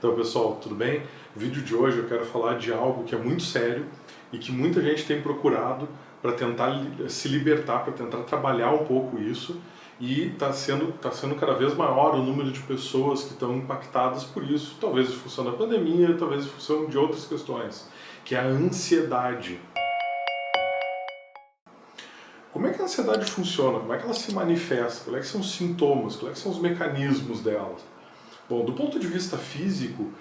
Então pessoal, tudo bem? No vídeo de hoje eu quero falar de algo que é muito sério e que muita gente tem procurado para tentar se libertar, para tentar trabalhar um pouco isso, e está sendo cada vez maior o número de pessoas que estão impactadas por isso, talvez em função da pandemia, talvez em função de outras questões, que é a ansiedade. Como é que a ansiedade funciona? Como é que ela se manifesta? Quais é que são os sintomas? Quais é que são os mecanismos dela? Bom, do ponto de vista físico,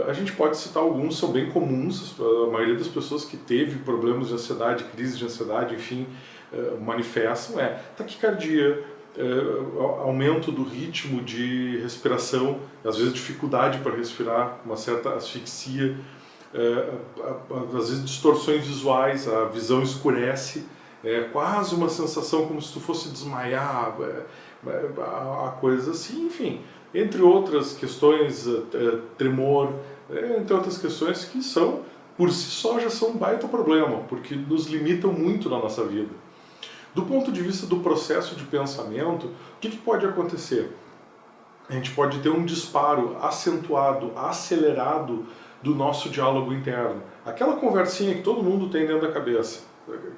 a gente pode citar alguns, são bem comuns. A maioria das pessoas que teve problemas de ansiedade, crise de ansiedade, enfim, manifestam taquicardia, aumento do ritmo de respiração, às vezes dificuldade para respirar, uma certa asfixia, às vezes distorções visuais, a visão escurece, quase uma sensação como se tu fosse desmaiar, a coisa assim, enfim. Entre outras questões, tremor, entre outras questões que são, por si só, já são um baita problema, porque nos limitam muito na nossa vida. Do ponto de vista do processo de pensamento, o que pode acontecer? A gente pode ter um disparo acentuado, acelerado do nosso diálogo interno. Aquela conversinha que todo mundo tem dentro da cabeça,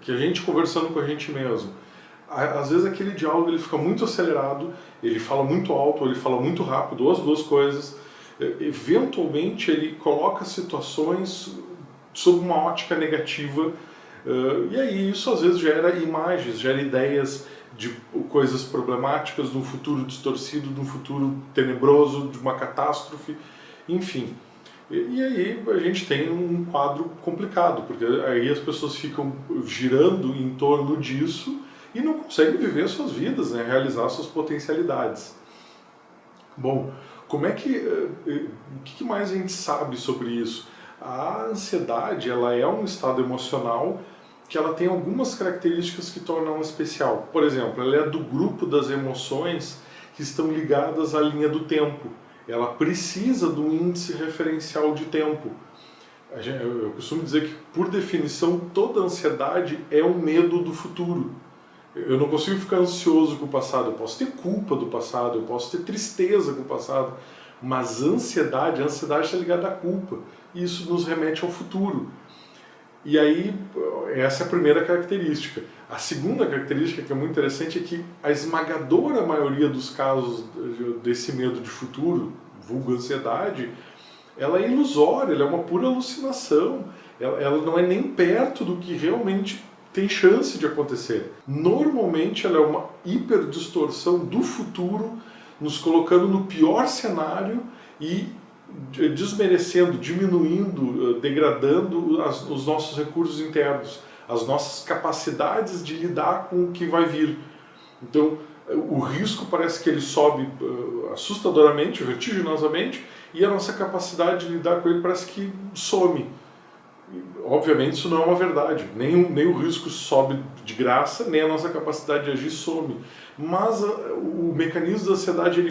que a gente conversando com a gente mesmo. Às vezes aquele diálogo ele fica muito acelerado, ele fala muito alto, ou ele fala muito rápido, ou as duas coisas. Eventualmente ele coloca situações sob uma ótica negativa, e aí isso às vezes gera imagens, gera ideias de coisas problemáticas, de um futuro distorcido, de um futuro tenebroso, de uma catástrofe, enfim. E aí a gente tem um quadro complicado, porque aí as pessoas ficam girando em torno disso e não conseguem viver suas vidas, né, realizar suas potencialidades. Bom, como é que, o que mais a gente sabe sobre isso? A ansiedade, ela é um estado emocional que ela tem algumas características que tornam ela especial. Por exemplo, ela é do grupo das emoções que estão ligadas à linha do tempo. Ela precisa do índice referencial de tempo. Eu costumo dizer que, por definição, toda ansiedade é um medo do futuro. Eu não consigo ficar ansioso com o passado, eu posso ter culpa do passado, eu posso ter tristeza com o passado, mas a ansiedade está ligada à culpa, e isso nos remete ao futuro. E aí, essa é a primeira característica. A segunda característica, que é muito interessante, é que a esmagadora maioria dos casos desse medo de futuro, vulgo ansiedade, ela é ilusória, ela é uma pura alucinação, ela não é nem perto do que realmente tem chance de acontecer. Normalmente ela é uma hiperdistorção do futuro, nos colocando no pior cenário e desmerecendo, diminuindo, degradando os nossos recursos internos, as nossas capacidades de lidar com o que vai vir. Então, o risco parece que ele sobe assustadoramente, vertiginosamente, e a nossa capacidade de lidar com ele parece que some. Obviamente isso não é uma verdade, nem o risco sobe de graça, nem a nossa capacidade de agir some. Mas o mecanismo da ansiedade ele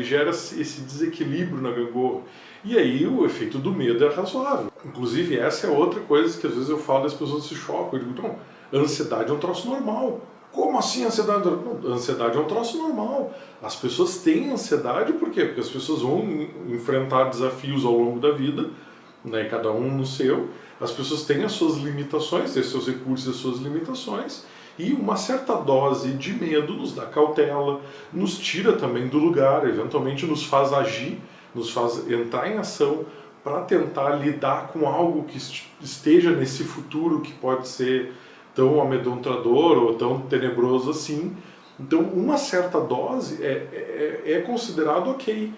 gera esse desequilíbrio na gangorra. E aí o efeito do medo é razoável. Inclusive essa é outra coisa que às vezes eu falo e as pessoas se chocam. Eu digo, não, a ansiedade é um troço normal. Como assim a ansiedade? Não, a ansiedade é um troço normal. As pessoas têm ansiedade por quê? Porque as pessoas vão enfrentar desafios ao longo da vida, né, cada um no seu. As pessoas têm as suas limitações, têm seus recursos e as suas limitações, e uma certa dose de medo nos dá cautela, nos tira também do lugar, eventualmente nos faz agir, nos faz entrar em ação para tentar lidar com algo que esteja nesse futuro que pode ser tão amedrontador ou tão tenebroso assim. Então, uma certa dose é considerado ok.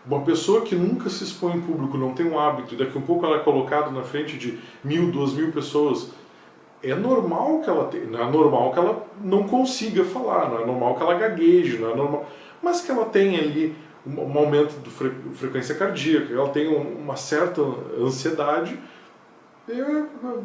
Uma pessoa que nunca se expõe em público, não tem um hábito, e daqui a um pouco ela é colocada na frente de 1.000, 2.000 pessoas, é normal que ela tenha, não é normal que ela não consiga falar, não é normal que ela gagueje, não é normal, mas que ela tenha ali um aumento de frequência cardíaca, que ela tenha uma certa ansiedade,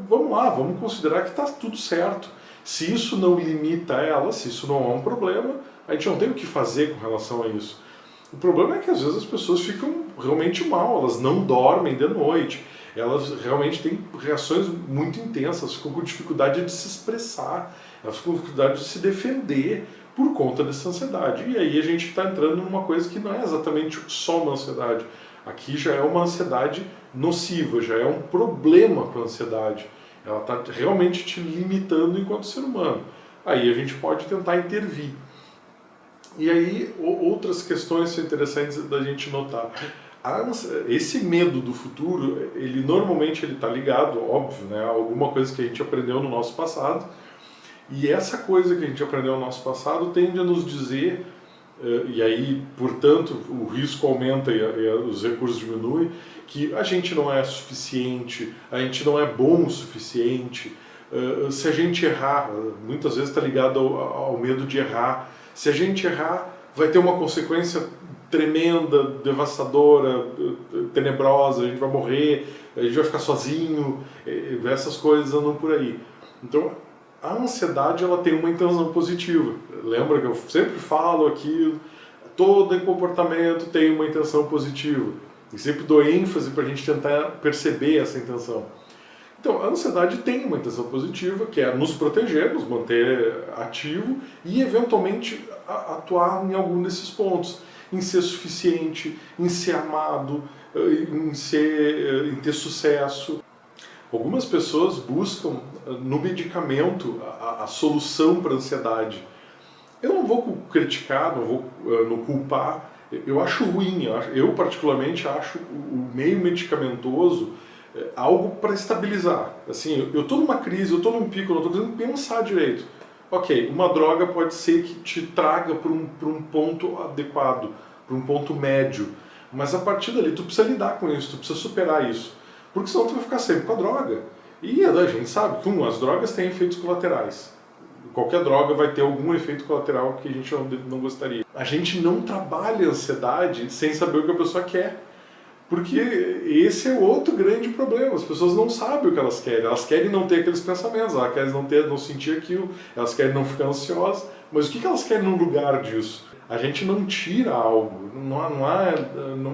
vamos lá, vamos considerar que está tudo certo. Se isso não limita ela, se isso não é um problema, a gente não tem o que fazer com relação a isso. O problema é que às vezes as pessoas ficam realmente mal, elas não dormem de noite, elas realmente têm reações muito intensas, ficam com dificuldade de se expressar, elas ficam com dificuldade de se defender por conta dessa ansiedade. E aí a gente está entrando numa coisa que não é exatamente só uma ansiedade. Aqui já é uma ansiedade nociva, já é um problema com a ansiedade. Ela está realmente te limitando enquanto ser humano. Aí a gente pode tentar intervir. E aí, outras questões interessantes da gente notar. Esse medo do futuro, ele normalmente está ligado, óbvio, né, a alguma coisa que a gente aprendeu no nosso passado. E essa coisa que a gente aprendeu no nosso passado tende a nos dizer, e aí, portanto, o risco aumenta e os recursos diminuem, que a gente não é suficiente, a gente não é bom o suficiente. Se a gente errar, muitas vezes está ligado ao medo de errar. Se a gente errar, vai ter uma consequência tremenda, devastadora, tenebrosa, a gente vai morrer, a gente vai ficar sozinho, essas coisas andam por aí. Então, a ansiedade ela tem uma intenção positiva. Lembra que eu sempre falo aqui, todo comportamento tem uma intenção positiva. E sempre dou ênfase para a gente tentar perceber essa intenção. Então, a ansiedade tem uma intenção positiva, que é nos proteger, nos manter ativo e, eventualmente, atuar em algum desses pontos. Em ser suficiente, em ser amado, em ter sucesso. Algumas pessoas buscam no medicamento a solução para a ansiedade. Eu não vou criticar, não vou culpar, eu acho ruim, eu particularmente acho o meio medicamentoso algo para estabilizar. Assim, eu estou numa crise, eu estou num pico, eu não estou conseguindo pensar direito. Ok, uma droga pode ser que te traga para um ponto adequado, para um ponto médio, mas a partir dali tu precisa lidar com isso, tu precisa superar isso, porque senão tu vai ficar sempre com a droga. E a gente sabe que as drogas têm efeitos colaterais. Qualquer droga vai ter algum efeito colateral que a gente não gostaria. A gente não trabalha a ansiedade sem saber o que a pessoa quer. Porque esse é outro grande problema. As pessoas não sabem o que elas querem não ter aqueles pensamentos, elas querem não sentir aquilo, elas querem não ficar ansiosas, mas o que elas querem no lugar disso? A gente não tira algo,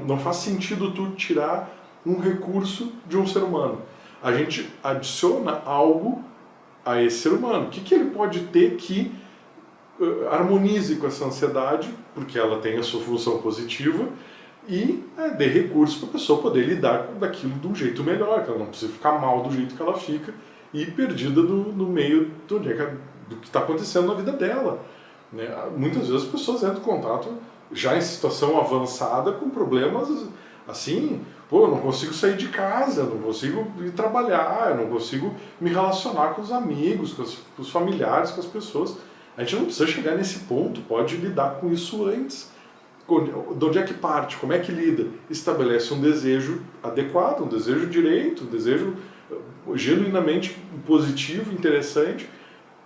não faz sentido tu tirar um recurso de um ser humano. A gente adiciona algo a esse ser humano. O que ele pode ter que harmonize com essa ansiedade, porque ela tem a sua função positiva, e dê recursos para a pessoa poder lidar com daquilo de um jeito melhor, que ela não precisa ficar mal do jeito que ela fica e perdida no meio do que está acontecendo na vida dela. Né? Muitas vezes as pessoas entram em contato já em situação avançada com problemas assim, eu não consigo sair de casa, eu não consigo ir trabalhar, eu não consigo me relacionar com os amigos, com os familiares, com as pessoas. A gente não precisa chegar nesse ponto, pode lidar com isso antes. De onde é que parte? Como é que lida? Estabelece um desejo adequado, um desejo direito, um desejo genuinamente positivo, interessante,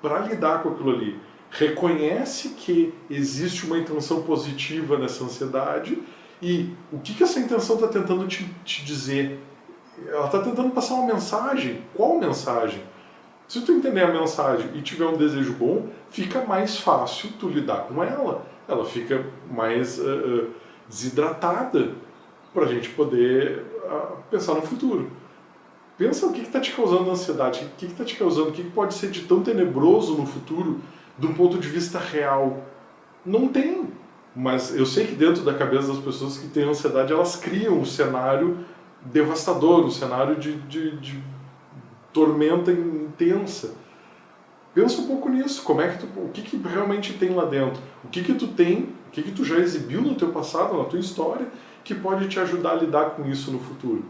para lidar com aquilo ali. Reconhece que existe uma intenção positiva nessa ansiedade e o que essa intenção está tentando te dizer? Ela está tentando passar uma mensagem. Qual mensagem? Se tu entender a mensagem e tiver um desejo bom, fica mais fácil tu lidar com ela. Ela fica mais desidratada para a gente poder pensar no futuro. Pensa o que está te causando ansiedade, o que está te causando, o que pode ser de tão tenebroso no futuro, do ponto de vista real. Não tem. Mas eu sei que dentro da cabeça das pessoas que têm ansiedade, elas criam um cenário devastador, um cenário de tormenta intensa. Pensa um pouco nisso, o que realmente tem lá dentro, o que tu tem, o que tu já exibiu no teu passado, na tua história, que pode te ajudar a lidar com isso no futuro.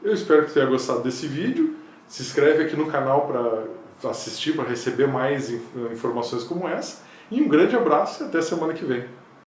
Eu espero que tu tenha gostado desse vídeo, se inscreve aqui no canal para assistir, para receber mais informações como essa, e um grande abraço e até semana que vem.